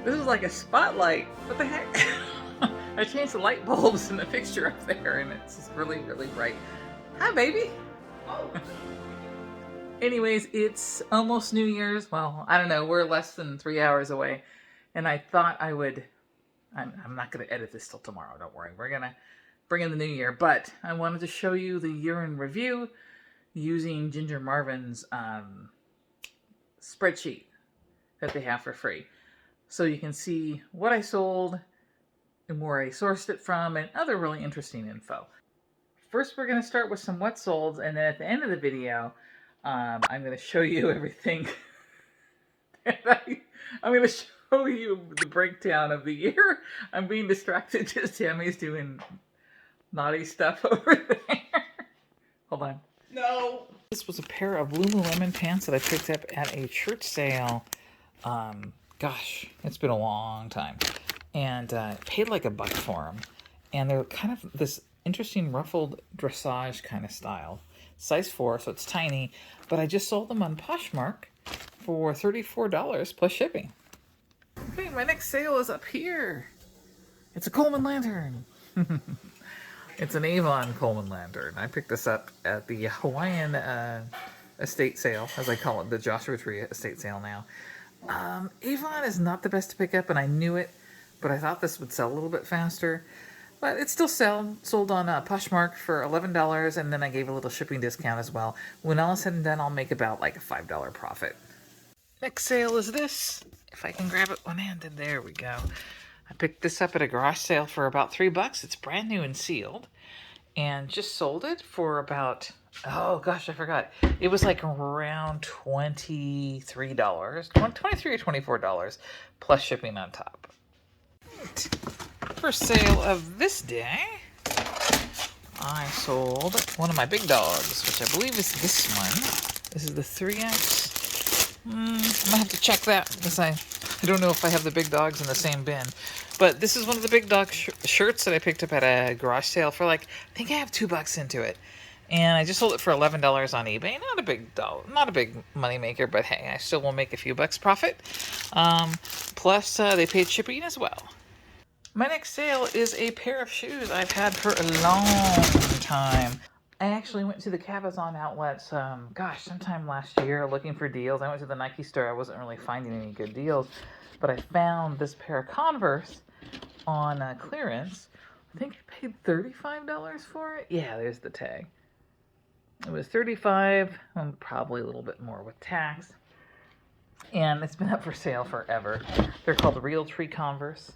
This is like a spotlight. What the heck? I changed the light bulbs in the fixture up there, and it's just really, really bright. Hi, baby. Oh. Anyways, it's almost New Year's. Well, I don't know. We're less than 3 hours away, and I thought I would. I'm not going to edit this till tomorrow. Don't worry. We're gonna bring in the new year, but I wanted to show you the year in review using Ginger Marvin's spreadsheet that they have for free. So you can see what I sold and where I sourced it from and other really interesting info. First, we're going to start with some what solds, and then at the end of the video, I'm going to show you everything. I'm going to show you the breakdown of the year. I'm being distracted because Tammy's doing naughty stuff over there. Hold on. No. This was a pair of Lululemon pants that I picked up at a church sale. Gosh, it's been a long time. And paid like $1 for them. And they're kind of this interesting ruffled dressage kind of style. Size 4, so it's tiny. But I just sold them on Poshmark for $34 plus shipping. Okay, my next sale is up here. It's a Coleman lantern. It's an Avon Coleman lantern. I picked this up at the Hawaiian estate sale, as I call it, the Joshua Tree estate sale now. Avon is not the best to pick up, and I knew it, but I thought this would sell a little bit faster. But it still sold on Poshmark for $11, and then I gave a little shipping discount as well. When all is said and done, I'll make about like a $5 profit. Next sale is this. If I can grab it one-handed, there we go. I picked this up at a garage sale for about $3. It's brand new and sealed. And just sold it for about, oh gosh, I forgot. It was like around $23. $23 or $24 plus shipping on top. First sale of this day, I sold one of my big dogs, which I believe is this one. This is the 3X. I might have to check that because I don't know if I have the big dogs in the same bin. But this is one of the big dog shirts that I picked up at a garage sale for like, I think I have $2 into it. And I just sold it for $11 on eBay. Not a big dog, not a big money maker, but hey, I still will make a few bucks profit. Plus, they paid shipping as well. My next sale is a pair of shoes I've had for a long time. I actually went to the Cabazon outlets, sometime last year looking for deals. I went to the Nike store. I wasn't really finding any good deals, but I found this pair of Converse on clearance. I think I paid $35 for it. Yeah, there's the tag. It was $35, probably a little bit more with tax. And it's been up for sale forever. They're called Real Tree Converse.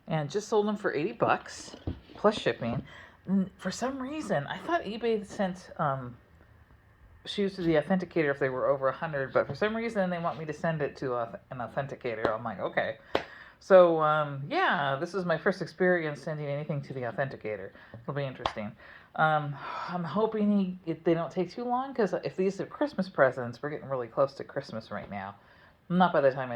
And just sold them for $80 plus shipping. And for some reason, I thought eBay sent shoes to the authenticator if they were over 100, but for some reason they want me to send it to an authenticator. I'm like, okay. So, yeah, this is my first experience sending anything to the authenticator. It'll be interesting. I'm hoping they don't take too long, because if these are Christmas presents, we're getting really close to Christmas right now. Not by the time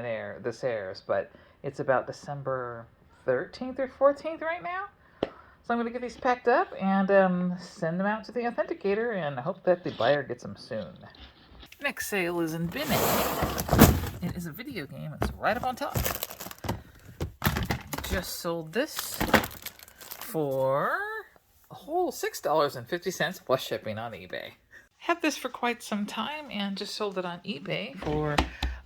this airs, but it's about December 13th or 14th right now. So I'm going to get these packed up and send them out to the authenticator, and I hope that the buyer gets them soon. Next sale is in bin A. It is a video game. It's right up on top. Just sold this for a whole $6.50 plus shipping on eBay. Had this for quite some time and just sold it on eBay for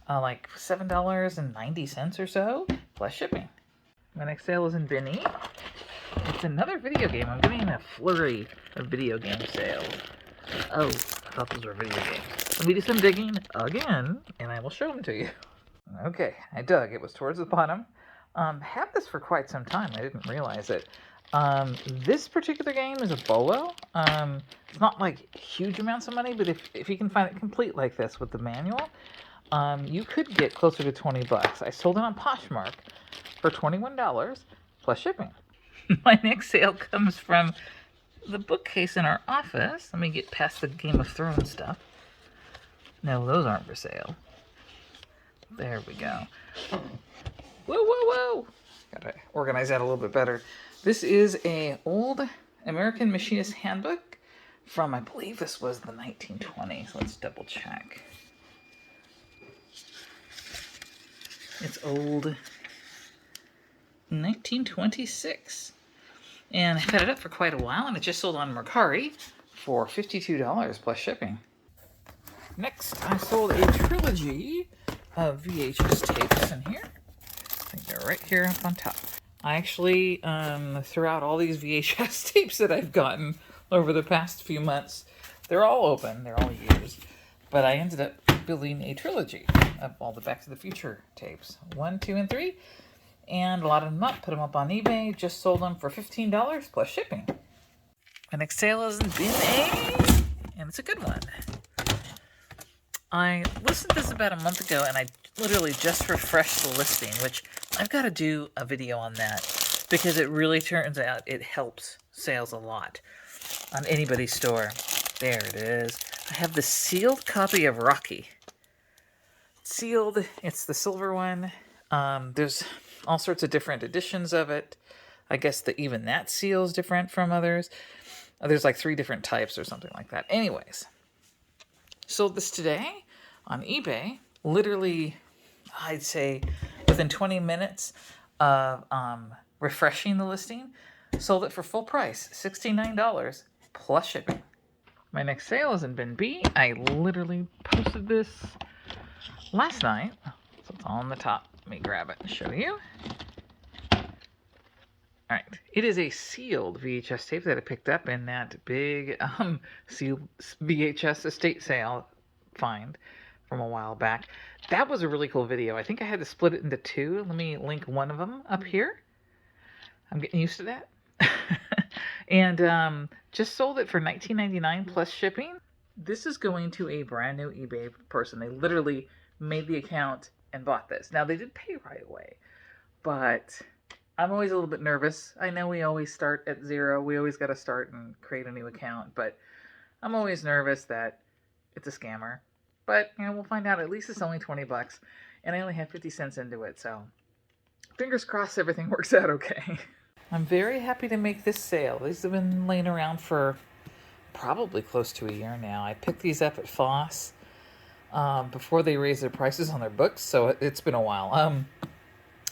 like $7.90 or so plus shipping. My next sale is in bin E. It's another video game. I'm getting a flurry of video game sales. Oh, I thought those were video games. Let me do some digging again, and I will show them to you. Okay, I dug. It was towards the bottom. Had this for quite some time. I didn't realize it. This particular game is a bolo. It's not like huge amounts of money, but if you can find it complete like this with the manual, you could get closer to $20. I sold it on Poshmark for $21 plus shipping. My next sale comes from the bookcase in our office. Let me get past the Game of Thrones stuff. No, those aren't for sale. There we go. Whoa, whoa, whoa! Gotta organize that a little bit better. This is a old American Machinist Handbook from, I believe this was the 1920s. Let's double check. It's old. 1926. And I've had it up for quite a while, and it just sold on Mercari for $52 plus shipping. Next, I sold a trilogy of VHS tapes in here. I think they're right here up on top. I actually threw out all these VHS tapes that I've gotten over the past few months. They're all open, they're all used, but I ended up building a trilogy of all the Back to the Future tapes. 1, 2, and 3. And a lot of them up, put them up on eBay, just sold them for $15 plus shipping. My next sale is in bin A, and it's a good one. I listened to this about a month ago, and I literally just refreshed the listing, which I've got to do a video on that, because it really turns out it helps sales a lot on anybody's store. There it is. I have the sealed copy of Rocky. Sealed, it's the silver one. There's all sorts of different editions of it. I guess that even that seal is different from others. There's like 3 different types or something like that. Anyways, sold this today on eBay. Literally, I'd say within 20 minutes of refreshing the listing, sold it for full price, $69 plus shipping. My next sale is in bin B. I literally posted this last night, so it's on the top. Let me grab it and show you. All right, it is a sealed VHS tape that I picked up in that big sealed VHS estate sale find from a while back. That was a really cool video. I think I had to split it into 2. Let me link one of them up here. I'm getting used to that. And just sold it for $19.99 plus shipping. This is going to a brand new eBay person. They literally made the account and bought this. Now, they did pay right away, but I'm always a little bit nervous. I know we always start at 0. We always got to start and create a new account, but I'm always nervous that it's a scammer. But, you know, we'll find out. At least it's only $20, and I only have 50 cents into it, so fingers crossed everything works out okay. I'm very happy to make this sale. These have been laying around for probably close to a year now. I picked these up at Foss before they raised their prices on their books, so it's been a while.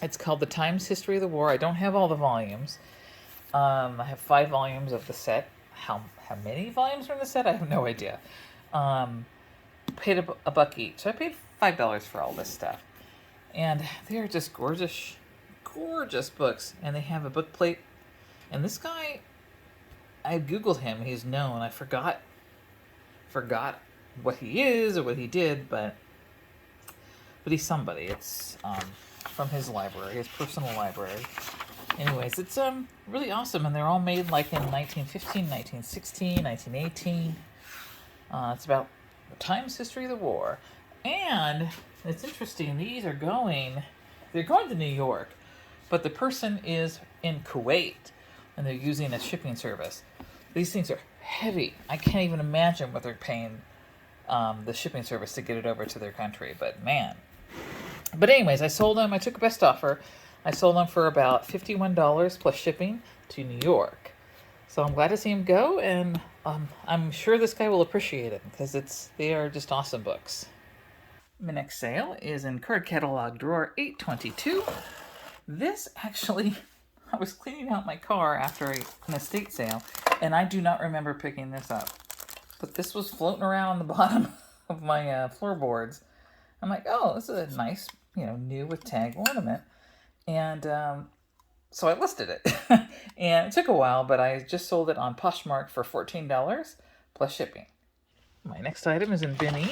It's called The Times History of the War. I don't have all the volumes. I have 5 volumes of the set. How many volumes are in the set? I have no idea. Paid a buck each. So I paid $5 for all this stuff. And they are just gorgeous, gorgeous books. And they have a book plate. And this guy, I Googled him. He's known. I forgot what he is or what he did, but he's somebody. It's from his library, his personal library. Anyways, it's really awesome, and they're all made like in 1915, 1916, 1918. It's about the Times History of the War. And it's interesting, they're going to New York, but the person is in Kuwait, and they're using a shipping service. These things are heavy. I can't even imagine what they're paying the shipping service to get it over to their country, but man. But anyways, I sold them. I took a best offer. I sold them for about $51 plus shipping to New York. So I'm glad to see him go, and I'm sure this guy will appreciate it because they are just awesome books. My next sale is in card catalog drawer 822. This actually, I was cleaning out my car after an estate sale, and I do not remember picking this up. But this was floating around on the bottom of my floorboards. I'm like, oh, this is a nice, new with tag ornament. And so I listed it. And it took a while, but I just sold it on Poshmark for $14 plus shipping. My next item is in bin E.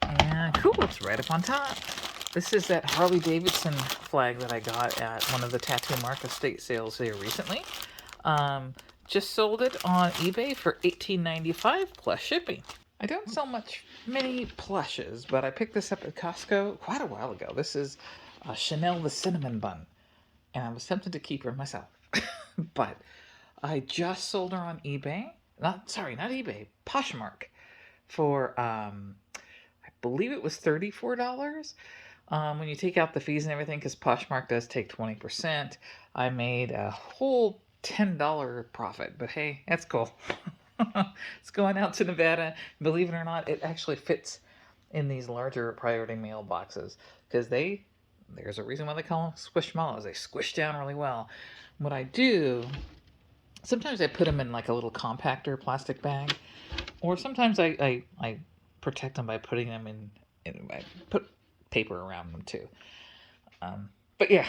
And cool, it's right up on top. This is that Harley Davidson flag that I got at one of the Tattoo Mark estate sales here recently. Just sold it on eBay for $18.95 plus shipping. I don't sell many plushes, but I picked this up at Costco quite a while ago. This is Chanel the Cinnamon Bun, and I was tempted to keep her myself. But I just sold her on eBay. Not eBay, Poshmark, for I believe it was $34. When you take out the fees and everything, because Poshmark does take 20%, I made a whole $10 profit. But hey, that's cool. It's going out to Nevada. Believe it or not, it actually fits in these larger priority mail boxes because they There's a reason why they call them squishmallows. They squish down really well. What I do, sometimes I put them in like a little compactor plastic bag, or sometimes I protect them by putting them in I put paper around them too. But yeah,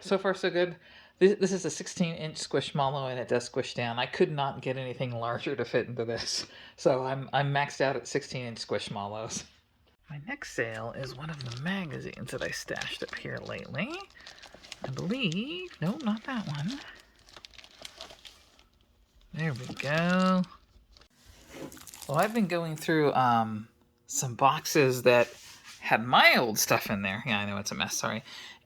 so far so good. This is a 16-inch squishmallow, and it does squish down. I could not get anything larger to fit into this, so I'm maxed out at 16-inch squishmallows. My next sale is one of the magazines that I stashed up here lately. I believe, no, not that one. There we go. Well, I've been going through some boxes that had my old stuff in there. Yeah, I know it's a mess, sorry.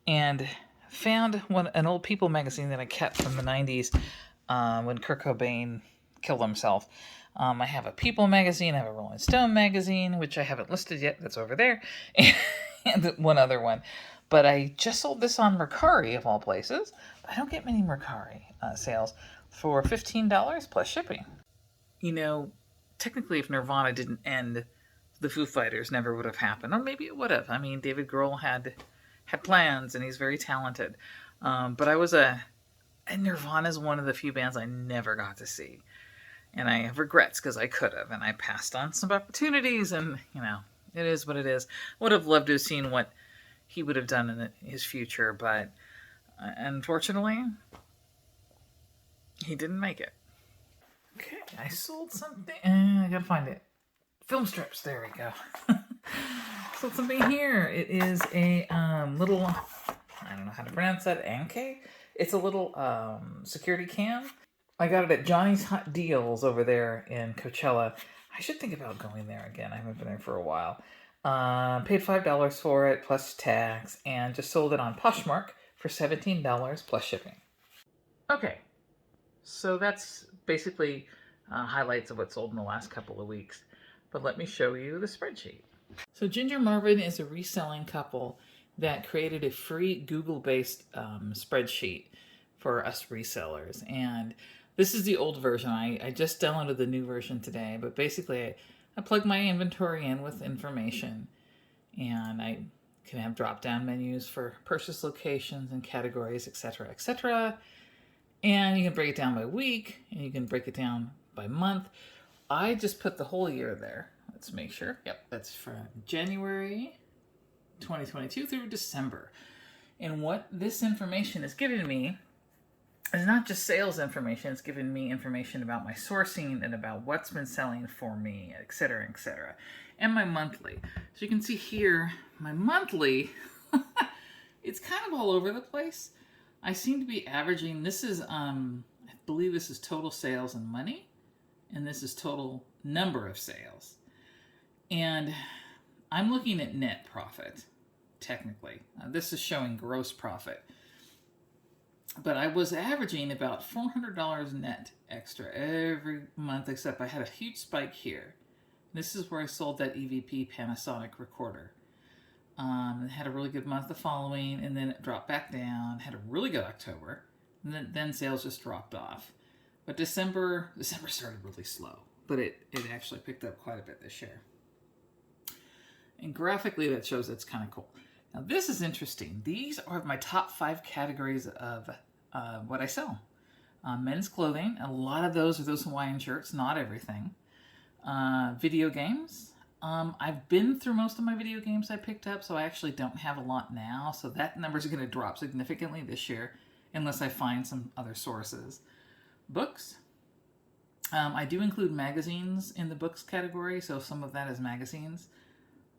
And found an old People magazine that I kept from the 90s when Kurt Cobain killed himself. I have a People magazine, I have a Rolling Stone magazine, which I haven't listed yet, that's over there, and one other one. But I just sold this on Mercari, of all places. I don't get many Mercari sales for $15 plus shipping. You know, technically, if Nirvana didn't end, the Foo Fighters never would have happened. Or maybe it would have. I mean, David Grohl had plans, and he's very talented. But and Nirvana's one of the few bands I never got to see. And I have regrets because I could have, and I passed on some opportunities, and, it is what it is. Would have loved to have seen what he would have done in his future, but unfortunately, he didn't make it. Okay, I sold something. I gotta find it. Film strips. There we go. Sold something here. It is a little. I don't know how to pronounce that. Anke. It's a little security cam. I got it at Johnny's Hot Deals over there in Coachella. I should think about going there again. I haven't been there for a while. Paid $5 for it plus tax, and just sold it on Poshmark for $17 plus shipping. Okay, so that's basically highlights of what sold in the last couple of weeks. But let me show you the spreadsheet. So Ginger Marvin is a reselling couple that created a free Google-based spreadsheet for us resellers. And this is the old version. I just downloaded the new version today. But basically, I plug my inventory in with information. And I can have drop-down menus for purchase locations and categories, etc., etc. And you can break it down by week, and you can break it down by month. I just put the whole year there. Let's make sure. Yep, that's from January 2022 through December. And what this information is giving me is not just sales information. It's giving me information about my sourcing and about what's been selling for me, etc., etc. And my monthly. So you can see here, my monthly, it's kind of all over the place. I seem to be averaging, this is, I believe this is total sales and money, and this is total number of sales. And I'm looking at net profit, technically. This is showing gross profit. But I was averaging about $400 net extra every month, except I had a huge spike here. This is where I sold that EVP Panasonic recorder. Had a really good month the following, and then it dropped back down. Had a really good October, and then sales just dropped off. But December started really slow, but it actually picked up quite a bit this year. And graphically, that shows it's kind of cool. Now this is interesting. These are my top 5 categories of what I sell. Men's clothing. A lot of those are those Hawaiian shirts, not everything. Video games. I've been through most of my video games I picked up, so I actually don't have a lot now. So that number is going to drop significantly this year, unless I find some other sources. Books. I do include magazines in the books category, so some of that is magazines.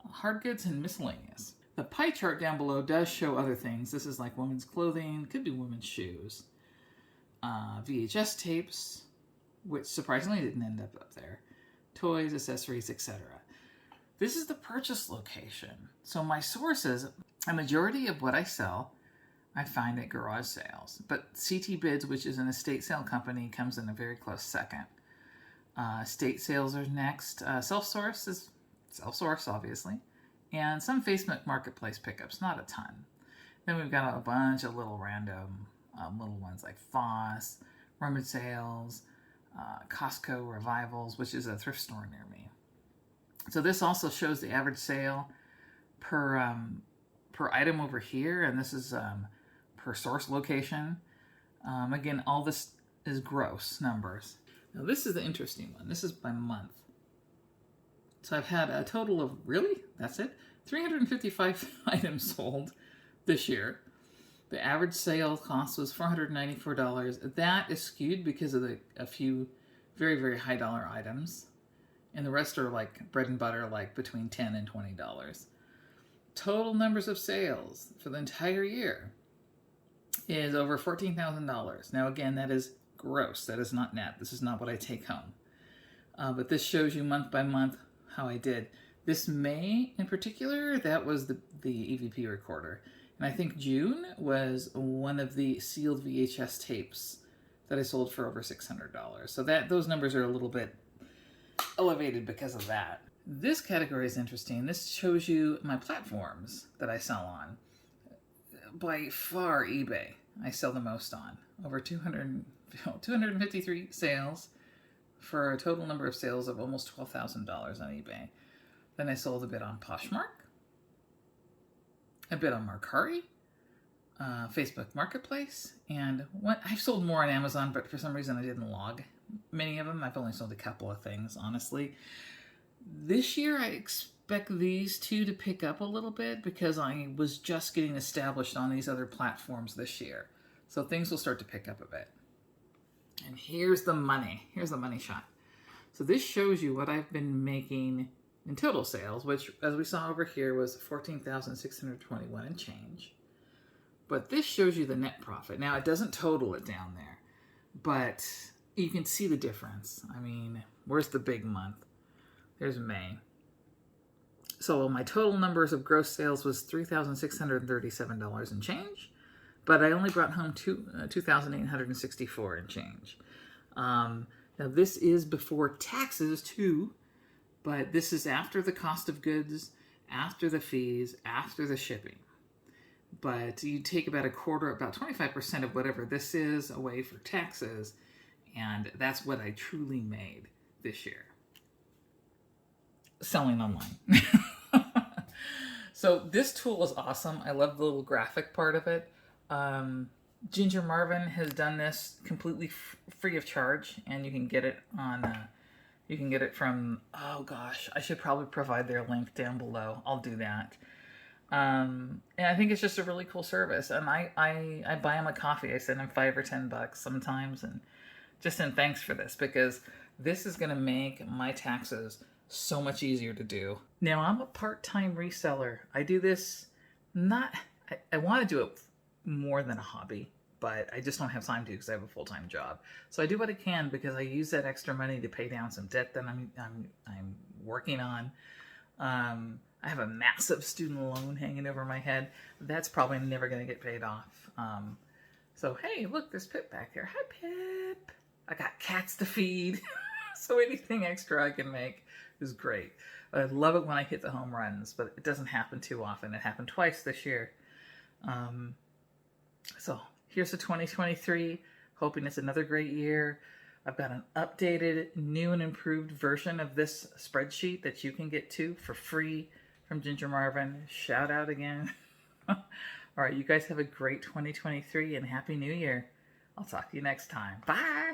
Hard goods and miscellaneous. The pie chart down below does show other things. This is like women's clothing, could be women's shoes. VHS tapes, which surprisingly didn't end up there. Toys, accessories, etc. This is the purchase location. So my sources, a majority of what I sell, I find at garage sales. But CT Bids, which is an estate sale company, comes in a very close second. Estate sales are next. Self-source is self-source, obviously. And some Facebook Marketplace pickups, not a ton. Then we've got a bunch of little random little ones like Foss, rummage sales, Costco Revivals, which is a thrift store near me. So this also shows the average sale per per item over here, and this is per source location. Again, all this is gross numbers. Now this is the interesting one. This is by month. So I've had a total of, really? That's it? 355 items sold this year. The average sale cost was $494. That is skewed because of a few very, very high dollar items. And the rest are like bread and butter, like between $10 and $20. Total numbers of sales for the entire year is over $14,000. Now again, that is gross. That is not net. This is not what I take home. But this shows you month by month how I did. This May in particular, that was the EVP recorder. And I think June was one of the sealed VHS tapes that I sold for over $600. So those numbers are a little bit elevated because of that. This category is interesting. This shows you my platforms that I sell on. By far, eBay I sell the most on. Over 253 sales for a total number of sales of almost $12,000 on eBay. Then I sold a bit on Poshmark, a bit on Mercari, Facebook Marketplace, and I've sold more on Amazon, but for some reason I didn't log many of them. I've only sold a couple of things, honestly. This year I expect these two to pick up a little bit because I was just getting established on these other platforms this year. So things will start to pick up a bit. And here's the money. Here's the money shot. So this shows you what I've been making in total sales, which, as we saw over here, was $14,621 and change. But this shows you the net profit. Now, it doesn't total it down there, but you can see the difference. I mean, where's the big month? There's May. So my total numbers of gross sales was $3,637 and change, but I only brought home $2,864 and change. Now, this is before taxes, too. But this is after the cost of goods, after the fees, after the shipping. But you take about 25% of whatever this is away for taxes, and that's what I truly made this year. Selling online. So this tool is awesome. I love the little graphic part of it. Ginger Marvin has done this completely free of charge, and you can get it on... You can get it from, oh gosh, I should probably provide their link down below. I'll do that. And I think it's just a really cool service. And I buy them a coffee. I send them $5 or $10 sometimes. And just in thanks for this, because this is going to make my taxes so much easier to do. Now, I'm a part-time reseller. I do this I want to do it more than a hobby. But I just don't have time to because I have a full-time job. So I do what I can because I use that extra money to pay down some debt that I'm working on. I have a massive student loan hanging over my head. That's probably never going to get paid off. So, hey, look, there's Pip back there. Hi, Pip. I got cats to feed. So anything extra I can make is great. I love it when I hit the home runs, but it doesn't happen too often. It happened twice this year. So... Here's the 2023, hoping it's another great year. I've got an updated, new and improved version of this spreadsheet that you can get to for free from Ginger Marvin. Shout out again. All right, you guys have a great 2023 and Happy New Year. I'll talk to you next time. Bye.